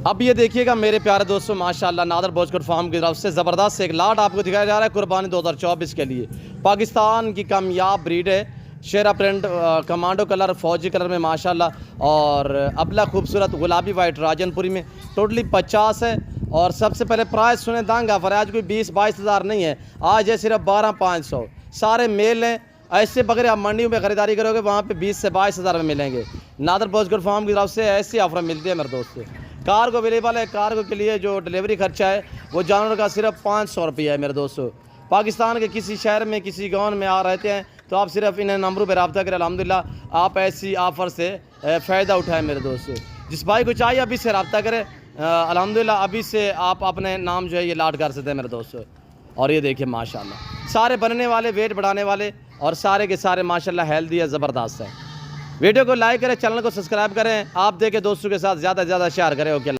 अब ये देखिएगा मेरे प्यारे दोस्तों, माशाल्लाह नादर बॉचकोट फार्म की तरफ से ज़बरदस्त एक लाट आपको दिखाया जा रहा है कुर्बानी 2024 के लिए। पाकिस्तान की कामयाब ब्रीड है, शेरा प्रिंट कमांडो कलर फौजी कलर में माशाल्लाह, और अबला खूबसूरत गुलाबी वाइट राजनपुरी में। टोटली 50 है। और सबसे पहले प्राइस सुने दांगा पर, आज कोई 20-22 हज़ार नहीं है, आज है सिर्फ 12,500। सारे मेल हैं। ऐसे बकरे आप मंडियों में ख़रीदारी करोगे वहाँ पे 20 से 22 हज़ार में मिलेंगे। नादर बॉचकोट फार्म की तरफ से ऐसी ऑफर मिलती है मेरे दोस्तों। कार्गो अवेलेबल है। कार्गो के लिए जो डिलीवरी खर्चा है वो जानवर का सिर्फ 500 रुपया है मेरे दोस्तों। पाकिस्तान के किसी शहर में किसी गाँव में आ रहते हैं तो आप सिर्फ इन नंबरों पर रब्ता करें। अल्हम्दुलिल्लाह आप ऐसी ऑफ़र से फ़ायदा उठाएं मेरे दोस्तों। जिस भाई को चाहिए अभी से रब्ता करें। अल्हम्दुलिल्लाह अभी से आप अपने नाम जो है ये लाट कर सकते हैं मेरे दोस्तों। और ये देखिए माशाल्लाह सारे बनने वाले, वेट बढ़ाने वाले, और सारे के सारे माशाल्लाह हेल्दी है, ज़बरदस्त है। वीडियो को लाइक करें, चैनल को सब्सक्राइब करें, आप देखें दोस्तों के साथ ज़्यादा से ज़्यादा शेयर करें। ओके।